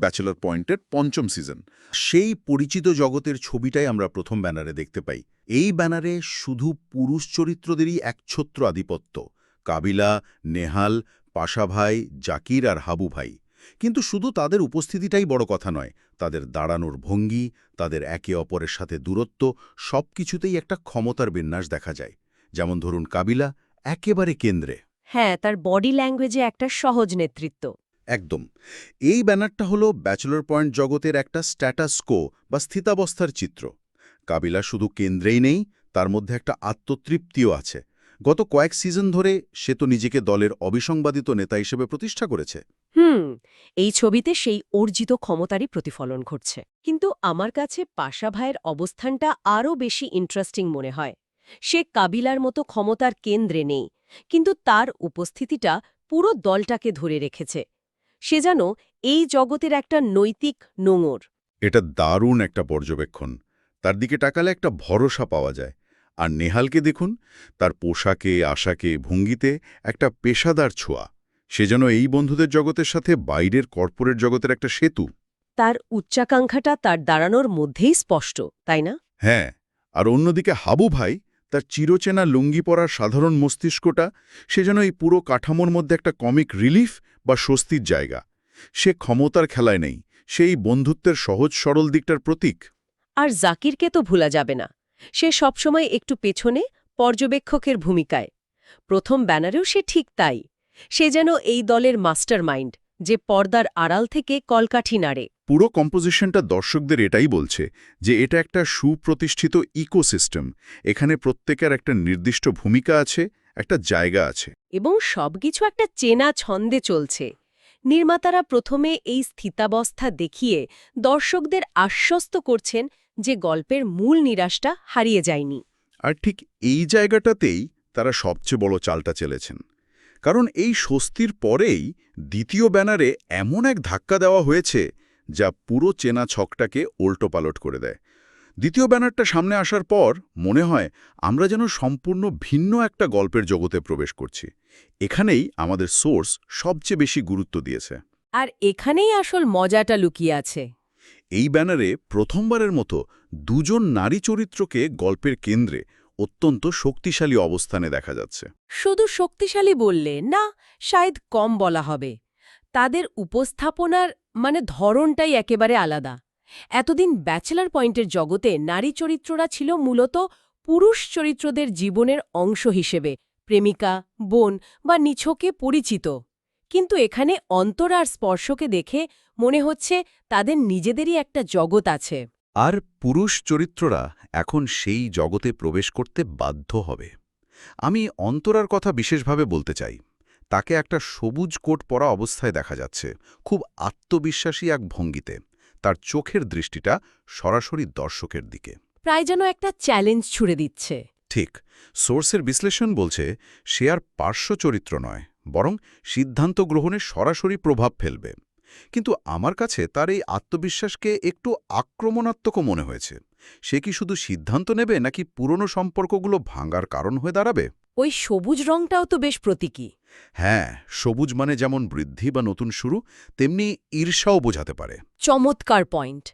Bachelor পয়েন্টের ৫ম season. সেই পরিচিত জগতের ছবিটাই আমরা প্রথম ব্যানারে দেখতে পাই। এই ব্যানারে শুধু পুরুষ চরিত্রদেরই একছত্র আধিপত্য, কাবিলা, নেহাল, পাশা ভাই, জাকির আর হাবু ভাই। কিন্তু শুধু তাদের উপস্থিতিটাই বড় কথা নয়, তাদের দাঁড়ানোর ভঙ্গি, তাদের একে অপরের সাথে দূরত্ব, সবকিছুতেই একটা ক্ষমতার বিন্যাস দেখা যায়। যেমন ধরুন কাবিলা একেবারে কেন্দ্রে। হ্যাঁ, তার বডি ল্যাঙ্গুয়েজে একটা সহজ নেতৃত্ব। একদম। এই ব্যানারটা হলো ব্যাচেলর পয়েন্ট জগতের একটা স্ট্যাটাস কো বা স্থিতাবস্থার চিত্র। কাবিলা শুধু কেন্দ্রেই নেই, তার মধ্যে একটা আত্মতৃপ্তিও আছে। গত কয়েক সিজন ধরে সে তো নিজেকে দলের অবিসংবাদিত নেতা হিসেবে প্রতিষ্ঠা করেছে। এই ছবিতে সেই অর্জিত ক্ষমতারই প্রতিফলন ঘটছে। কিন্তু আমার কাছে পাশা ভাইয়ের অবস্থানটা আরও বেশি ইন্টারেস্টিং মনে হয়। সে কাবিলার মতো ক্ষমতার কেন্দ্রে নেই, কিন্তু তার উপস্থিতিটা পুরো দলটাকে ধরে রেখেছে। সে যেন এই জগতের একটা নৈতিক নোঙর। এটা দারুণ একটা পর্যবেক্ষণ। তার দিকে তাকালে একটা ভরসা পাওয়া যায়। আর নেহালকে দেখুন, তার পোশাকে, আশাকে, ভঙ্গিতে একটা পেশাদার ছোঁয়া। সে যেন এই বন্ধুদের জগতের সাথে বাইরের কর্পোরেট জগতের একটা সেতু। তার উচ্চাকাঙ্ক্ষাটা তার দাঁড়ানোর মধ্যেই স্পষ্ট, তাই না? হ্যাঁ, আর অন্যদিকে হাবু ভাই, তার চিরচেনা লুঙ্গি পরার সাধারণ মস্তিষ্কটা, সে যেন এই পুরো কাঠামোর মধ্যে একটা কমিক রিলিফ বা স্বস্তির জায়গা। সে ক্ষমতার খেলায় নেই, সেই বন্ধুত্বের সহজ সরল দিকটার প্রতীক। আর জাকিরকে তো ভোলা যাবে না। সে সবসময় একটু পেছনে, পর্যবেক্ষকের ভূমিকায়। প্রথম ব্যানারেও সে ঠিক তাই। সে যেন এই দলের মাস্টার মাইন্ড, যে পর্দার আড়াল থেকে কলকাঠি নাড়ে। পুরো কম্পোজিশনটা দর্শকদের এটাই বলছে যে এটা একটা সুপ্রতিষ্ঠিত ইকোসিস্টেম। এখানে প্রত্যেকের একটা নির্দিষ্ট ভূমিকা আছে, একটা জায়গা আছে। এবং সবকিছু একটা চেনা ছন্দে চলছে। নির্মাতারা প্রথমে এই স্থিতাবস্থা দেখিয়ে দর্শকদের আশ্বস্ত করছেন যে গল্পের মূল নিরাশটা হারিয়ে যায়নি। আর ঠিক এই জায়গাটাতেই তারা সবচেয়ে বড় চালটা চেলেছেন। কারণ এই স্বস্তির পরেই দ্বিতীয় ব্যানারে এমন এক ধাক্কা দেওয়া হয়েছে যা পুরো চেনা ছকটাকে উল্টোপালট করে দেয়। দ্বিতীয় ব্যানারটা সামনে আসার পর মনে হয় আমরা যেন সম্পূর্ণ ভিন্ন একটা গল্পের জগতে প্রবেশ করছি। এখানেই আমাদের সোর্স সবচেয়ে বেশি গুরুত্ব দিয়েছে। আর এখানেই আসল মজাটা লুকিয়ে আছে। এই ব্যানারে প্রথমবারের মতো দুজন নারী চরিত্রকে গল্পের কেন্দ্রে অত্যন্ত শক্তিশালী অবস্থানে দেখা যাচ্ছে। শুধু শক্তিশালী বললে না, শায়দ কম বলা হবে। তাদের উপস্থাপনার ধরনটাই একেবারে আলাদা। এতদিন ব্যাচেলর পয়েন্টের জগতে নারী চরিত্ররা ছিল মূলত পুরুষ চরিত্রদের জীবনের অংশ হিসেবে, প্রেমিকা, বোন বা নিছকে পরিচিত। কিন্তু এখানে অন্তর আর স্পর্শকে দেখে মনে হচ্ছে তাদের নিজেদেরই একটা জগৎ আছে। আর পুরুষ চরিত্ররা এখন সেই জগতে প্রবেশ করতে বাধ্য হবে। আমি অন্তরার কথা বিশেষভাবে বলতে চাই। তাকে একটা সবুজ কোট পরা অবস্থায় দেখা যাচ্ছে, খুব আত্মবিশ্বাসী এক ভঙ্গিতে। তার চোখের দৃষ্টিটা সরাসরি দর্শকের দিকে, প্রায় যেন একটা চ্যালেঞ্জ ছুড়ে দিচ্ছে। ঠিক। সোর্সের বিশ্লেষণ বলছে সে আর পার্শ্ব চরিত্র নয়, বরং সিদ্ধান্ত গ্রহণে সরাসরি প্রভাব ফেলবে। কিন্তু আমার কাছে তার এই আত্মবিশ্বাসকে একটু আক্রমণাত্মকও মনে হয়েছে। সে কি শুধু সিদ্ধান্ত নেবে নাকি পুরনো সম্পর্কগুলো ভাঙার কারণ হয়ে দাঁড়াবে? ওই সবুজ রংটাও তো বেশ প্রতীকী। হ্যাঁ, সবুজ মানে যেমন বৃদ্ধি বা নতুন শুরু, তেমনি ঈর্ষাও বোঝাতে পারে। চমৎকার পয়েন্ট।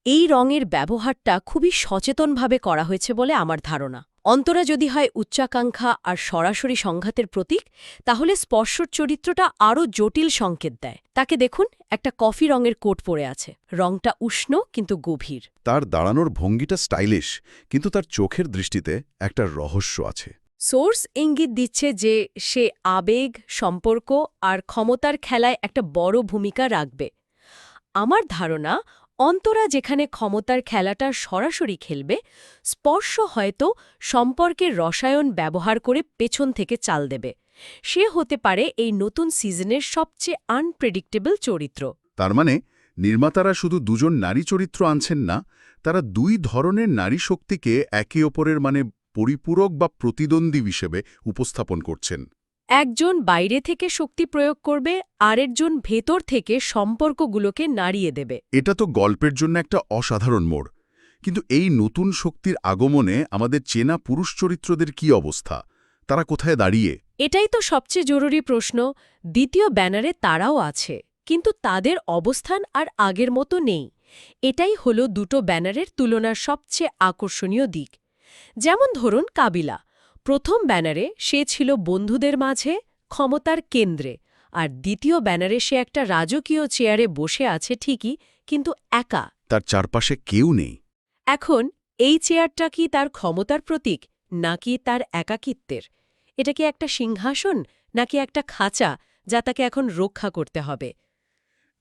এই রঙের ব্যবহারটা খুবই সচেতনভাবে করা হয়েছে বলে আমার ধারণা। অন্তরা যদি হয় উচ্চাকাঙ্ক্ষা আর সরাসরি সংঘাতের প্রতীক, তাহলে স্পর্শর চরিত্রটা আরও জটিল সংকেত দেয়। তাকে দেখুন, একটা কফি রঙের কোট পরে আছে। রংটা উষ্ণ কিন্তু গভীর। তার দাঁড়ানোর ভঙ্গিটা স্টাইলিশ, কিন্তু তার চোখের দৃষ্টিতে একটা রহস্য আছে। সোর্স ইঙ্গিত দিচ্ছে যে সে আবেগ, সম্পর্ক আর ক্ষমতার খেলায় একটা বড় ভূমিকা রাখবে। আমার ধারণা, অন্তরা যেখানে ক্ষমতার খেলাটা সরাসরি খেলবে, স্পর্শ হয়তো সম্পর্কের রসায়ন ব্যবহার করে পেছন থেকে চাল দেবে। সে হতে পারে এই নতুন সিজনের সবচেয়ে আনপ্রেডিক্টেবল চরিত্র। তার মানে নির্মাতারা শুধু দুজন নারী চরিত্র আনছেন না, তারা দুই ধরনের নারী শক্তিকে একে অপরের পরিপূরক বা প্রতিদ্বন্দ্বী হিসেবে উপস্থাপন করছেন। একজন বাইরে থেকে শক্তি প্রয়োগ করবে, আরেকজন ভেতর থেকে সম্পর্কগুলোকে নাড়িয়ে দেবে। এটা তো গল্পের জন্য একটা অসাধারণ মোড়। কিন্তু এই নতুন শক্তির আগমনে আমাদের চেনা পুরুষ চরিত্রদের কি অবস্থা? তারা কোথায় দাঁড়িয়ে? এটাই তো সবচেয়ে জরুরি প্রশ্ন। দ্বিতীয় ব্যানারে তারাও আছে, কিন্তু তাদের অবস্থান আর আগের মতো নেই। এটাই হলো দুটো ব্যানারের তুলনার সবচেয়ে আকর্ষণীয় দিক। যেমন ধরুন কাবিলা, প্রথম ব্যানারে সে ছিল বন্ধুদের মাঝে, ক্ষমতার কেন্দ্রে, আর দ্বিতীয় ব্যানারে সে একটা রাজকীয় চেয়ারে বসে আছে ঠিকই, কিন্তু একা। তার চারপাশে কেউ নেই। এখন এই চেয়ারটা কি তার ক্ষমতার প্রতীক, নাকি তার একাকিত্বের? এটা কি একটা সিংহাসন, নাকি একটা খাঁচা যা তাকে এখন রক্ষা করতে হবে?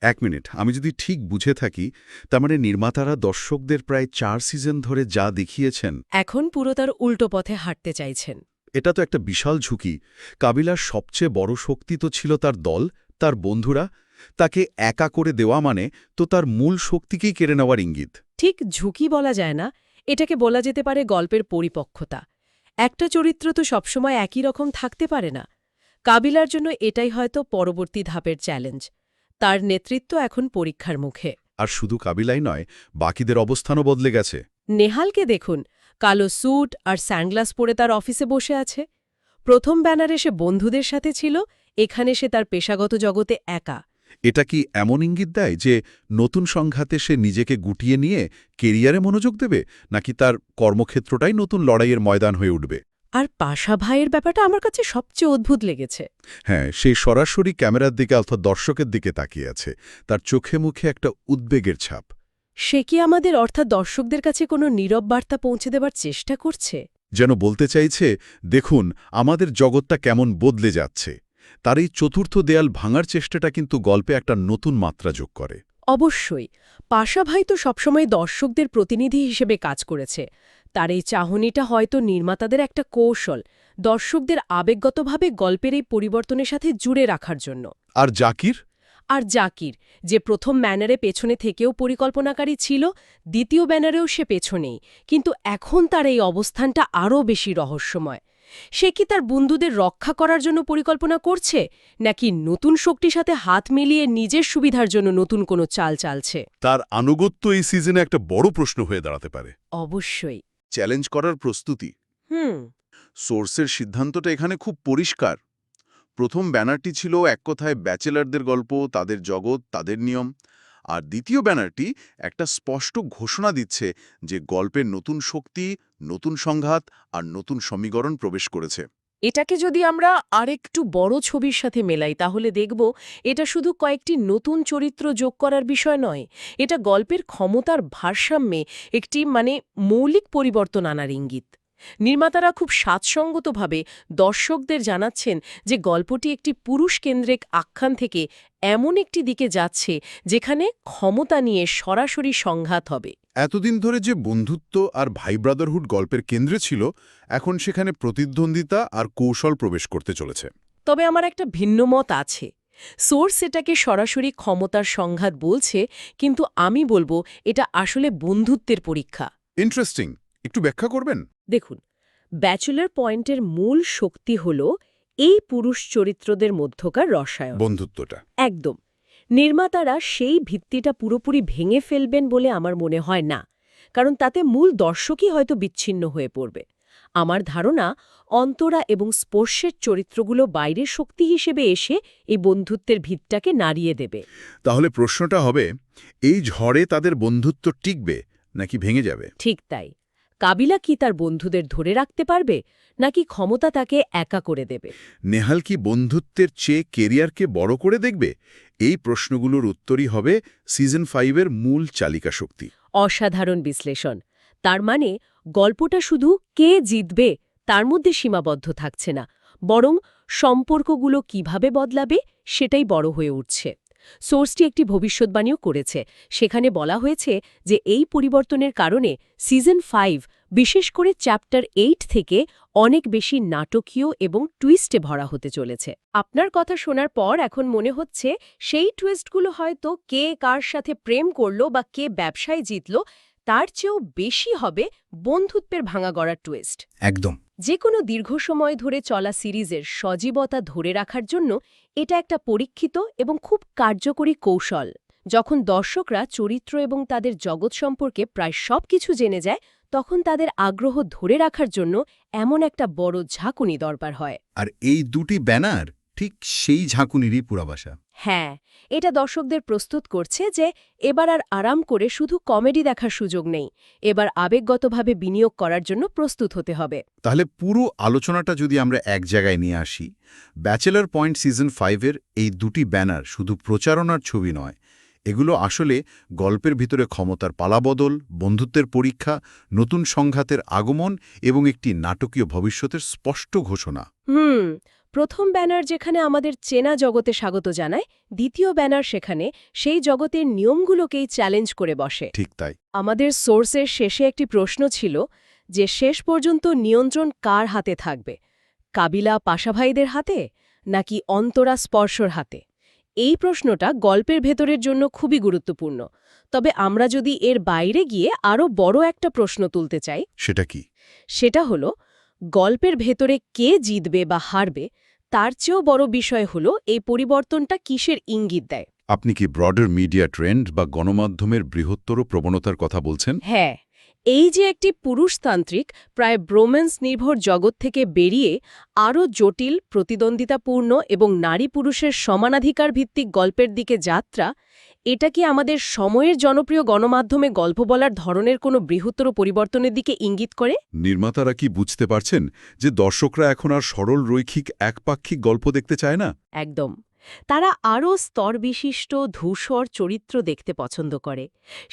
1 মিনিট, আমি যদি ঠিক বুঝে থাকি, তার মানে নির্মাতারা দর্শকদের প্রায় 4 সিজন ধরে যা দেখিয়েছেন, এখন পুরো তার উল্টো পথে হাঁটতে চাইছেন। এটা তো একটা বিশাল ঝুঁকি। কাবিলার সবচেয়ে বড় শক্তি তো ছিল তার দল, তার বন্ধুরা। তাকে একা করে দেওয়া মানে তো তার মূল শক্তিকেই কেড়ে নেওয়ার ইঙ্গিত। ঠিক ঝুঁকি বলা যায় না, এটাকে বলা যেতে পারে গল্পের পরিপক্কতা। একটা চরিত্র তো সবসময় একই রকম থাকতে পারে না। কাবিলার জন্য এটাই হয়তো পরবর্তী ধাপের চ্যালেঞ্জ। তার নেতৃত্ব এখন পরীক্ষার মুখে। আর শুধু কাবিলাই নয়, বাকিদের অবস্থানও বদলে গেছে। নেহালকে দেখুন, কালো স্যুট আর স্যানগ্লাস পরে তার অফিসে বসে আছে। প্রথম ব্যানারে সে বন্ধুদের সাথে ছিল, এখানে সে তার পেশাগত জগতে একা। এটা কি এমন ইঙ্গিত দেয় যে নতুন সংঘাতে সে নিজেকে গুটিয়ে নিয়ে কেরিয়ারে মনোযোগ দেবে, নাকি তার কর্মক্ষেত্রটাই নতুন লড়াইয়ের ময়দান হয়ে উঠবে? আর পাশা ভাইয়ের ব্যাপারটা আমার কাছে সবচেয়ে অদ্ভুত লেগেছে। হ্যাঁ, সেই সরাসরি ক্যামেরার দিকে অর্থাৎ দর্শকের দিকে তাকিয়ে আছে। তার চোখে মুখে একটা উদ্বেগের ছাপ। সে কি আমাদের অর্থাৎ দর্শকদের কাছে কোনো নীরব বার্তা পৌঁছে দেবার চেষ্টা করছে? যেন বলতে চাইছে, দেখুন আমাদের জগৎটা কেমন বদলে যাচ্ছে। তার এই চতুর্থ দেয়াল ভাঙার চেষ্টাটা কিন্তু গল্পে একটা নতুন মাত্রা যোগ করে। অবশ্যই। পাশা ভাই তো সবসময় দর্শকদের প্রতিনিধি হিসেবে কাজ করেছে। তার এই চাহনিটা হয়তো নির্মাতাদের একটা কৌশল, দর্শকদের আবেগগতভাবে গল্পের এই পরিবর্তনের সাথে জুড়ে রাখার জন্য। আর জাকির? আর জাকির, যে প্রথম ব্যানারে পেছনে থেকেও পরিকল্পনাকারী ছিল, দ্বিতীয় ব্যানারেও সে পেছনেই, কিন্তু এখন তার এই অবস্থানটা আরও বেশি রহস্যময়। সে কি তার বন্ধুদের রক্ষা করার জন্য পরিকল্পনা করছে, নাকি নতুন শক্তির সাথে হাত মিলিয়ে নিজের সুবিধার জন্য নতুন কোনো চাল চালছে? তার আনুগত্য এই সিজনে একটা বড় প্রশ্ন হয়ে দাঁড়াতে পারে। অবশ্যই। চ্যালেঞ্জ করার প্রস্তুতি। সোর্সের সিদ্ধান্তটা এখানে খুব পরিষ্কার। প্রথম ব্যানারটি ছিল এক কথায় ব্যাচেলারদের গল্প, তাদের জগৎ, তাদের নিয়ম। আর দ্বিতীয় ব্যানারটি একটা স্পষ্ট ঘোষণা দিচ্ছে যে গল্পের নতুন শক্তি, নতুন সংঘাত আর নতুন সমীকরণ প্রবেশ করেছে। এটাকে যদি আমরা আরেকটু বড় ছবির সাথে মেলাই, তাহলে দেখব এটা শুধু কয়েকটি নতুন চরিত্র যোগ করার বিষয় নয়, এটা গল্পের ক্ষমতার ভারসাম্যে একটি মৌলিক পরিবর্তন আনার ইঙ্গিত। নির্মাতারা খুব স্বাচ্ছন্দ্যভাবে দর্শকদের জানাচ্ছেন যে গল্পটি একটি পুরুষকেন্দ্রিক আখ্যান থেকে এমন একটি দিকে যাচ্ছে যেখানে ক্ষমতা নিয়ে সরাসরি সংঘাত হবে। এতদিন ধরে যে বন্ধুত্ব আর ভাই ব্রাদারহুড গল্পের কেন্দ্রে ছিল, এখন সেখানে প্রতিদ্বন্দ্বিতা আর কৌশল প্রবেশ করতে চলেছে। তবে আমার একটা ভিন্ন মত আছে। সোর্স এটাকে সরাসরি ক্ষমতার সংঘাত বলছে, কিন্তু আমি বলবো এটা আসলে বন্ধুত্বের পরীক্ষা। ইন্টারেস্টিং, একটু ব্যাখ্যা করবেন? দেখুন, ব্যাচেলর পয়েন্টের মূল শক্তি হল এই পুরুষ চরিত্রদের মধ্যকার রসায়ন, বন্ধুত্বটা। একদম। নির্মাতারা সেই ভিত্তিটা পুরোপুরি ভেঙে ফেলবেন বলে আমার মনে হয় না, কারণ তাতে মূল দর্শকই হয়তো বিচ্ছিন্ন হয়ে পড়বে। আমার ধারণা, অন্তরা এবং স্পর্শের চরিত্রগুলো বাইরের শক্তি হিসেবে এসে এই বন্ধুত্বের ভিতটাকে নাড়িয়ে দেবে। তাহলে প্রশ্নটা হবে, এই ঝড়ে তাদের বন্ধুত্ব টিকবে নাকি ভেঙে যাবে? ঠিক তাই। কাবিলা কি তার বন্ধুদের ধরে রাখতে পারবে, নাকি ক্ষমতা তাকে একা করে দেবে? নেহাল কি বন্ধুত্বের চেয়ে কেরিয়ারকে বড় করে দেখবে? এই প্রশ্নগুলোর উত্তরই হবে সিজন 5-এর মূল চালিকা শক্তি। অসাধারণ বিশ্লেষণ। তার মানে গল্পটা শুধু কে জিতবে তার মধ্যে সীমাবদ্ধ থাকছে না, বরং সম্পর্কগুলো কিভাবে বদলাবে সেটাই বড় হয়ে উঠছে। সোর্সটি একটি ভবিষ্যৎবাণীও করেছে। সেখানে বলা হয়েছে যে এই পরিবর্তনের কারণে সিজন 5, বিশেষ করে চ্যাপ্টার 8 থেকে অনেক বেশি নাটকীয় এবং টুইস্টে ভরা হতে চলেছে। আপনার কথা শোনার পর এখন মনে হচ্ছে সেই টুইস্টগুলো হয়তো কে কার সাথে প্রেম করল বা কে ব্যবসায় জিতল তার চেয়েও বেশি হবে বন্ধুত্বের ভাঙা গড়ার টুইস্ট। একদম। যে কোনো দীর্ঘ সময় ধরে চলা সিরিজের সজীবতা ধরে রাখার জন্য এটা একটা পরীক্ষিত এবং খুব কার্যকরী কৌশল। যখন দর্শকরা চরিত্র এবং তাদের জগৎ সম্পর্কে প্রায় সব কিছু জেনে যায়, তখন তাদের আগ্রহ ধরে রাখার জন্য এমন একটা বড় ঝাঁকুনি দরকার হয়। আর এই দুটি ব্যানার ঠিক সেই ঝাঁকুনিরই পুরাবাসা। হ্যাঁ, এটা দর্শকদের প্রস্তুত করছে যে এবার আর আরাম করে শুধু কমেডি দেখার সুযোগ নেই, এবার আবেগগতভাবে বিনিয়োগ করার জন্য প্রস্তুত হতে হবে। তাহলে পুরো আলোচনাটা যদি আমরা এক জায়গায় নিয়ে আসি, ব্যাচেলর পয়েন্ট সিজন 5-এর এই দুটি ব্যানার শুধু প্রচারণার ছবি নয়, এগুলো আসলে গল্পের ভিতরে ক্ষমতার পালাবদল, বন্ধুত্বের পরীক্ষা, নতুন সংঘাতের আগমন এবং একটি নাটকীয় ভবিষ্যতের স্পষ্ট ঘোষণা। প্রথম ব্যানার যেখানে আমাদের চেনা জগতে স্বাগত জানায়, দ্বিতীয় ব্যানার সেখানে সেই জগতের নিয়মগুলোকেই চ্যালেঞ্জ করে বসে। ঠিক তাই। আমাদের সোর্সের শেষে একটি প্রশ্ন ছিল যে শেষ পর্যন্ত নিয়ন্ত্রণ কার হাতে থাকবে, কাবিলা পাশাভাইদের হাতে নাকি অন্তরা স্পর্শর হাতে? এই প্রশ্নটা গল্পের ভেতরের জন্য খুবই গুরুত্বপূর্ণ। তবে আমরা যদি এর বাইরে গিয়ে আরও বড় একটা প্রশ্ন তুলতে চাই, সেটা কি? সেটা হলো গল্পের ভেতরে কে জিতবে বা হারবে, তার চেয়েও বড় বিষয় হলো এই পরিবর্তনটা কিসের ইঙ্গিত দেয়। আপনি কি ব্রডার মিডিয়া ট্রেন্ড বা গণমাধ্যমের বৃহত্তর প্রবণতার কথা বলছেন? হ্যাঁ, এই যে একটি পুরুষতান্ত্রিক প্রায় ব্রোম্যান্স নির্ভর জগৎ থেকে বেরিয়ে আরও জটিল, প্রতিদ্বন্দ্বিতাপূর্ণ এবং নারী পুরুষের সমানাধিকার ভিত্তিক গল্পের দিকে যাত্রা, এটা কি আমাদের সময়ের জনপ্রিয় গণমাধ্যমে গল্প বলার ধরনের কোনো বৃহত্তর পরিবর্তনের দিকে ইঙ্গিত করে? নির্মাতারা কি বুঝতে পারছেন যে দর্শকরা এখন আর সরল রৈখিক একপাক্ষিক গল্প দেখতে চায় না? একদম। তারা আরও স্তরবিশিষ্ট ধূসর চরিত্র দেখতে পছন্দ করে।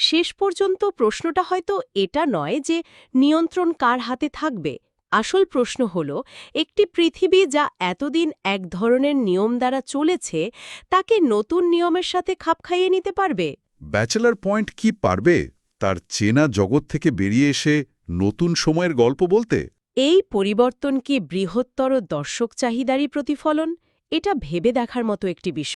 শেষ পর্যন্ত প্রশ্নটা হয়তো এটা নয় যে নিয়ন্ত্রণ কার হাতে থাকবে। আসল প্রশ্ন হল, একটি পৃথিবী যা এতদিন এক ধরনের নিয়ম দ্বারা চলেছে, তাকে নতুন নিয়মের সাথে খাপ খাইয়ে নিতে পারবে? ব্যাচেলর পয়েন্ট কি পারবে তার চেনা জগৎ থেকে বেরিয়ে এসে নতুন সময়ের গল্প বলতে? এই পরিবর্তন কি বৃহত্তর দর্শক চাহিদারই প্রতিফলন? এটা ভেবে দেখার মতো একটি বিষয়।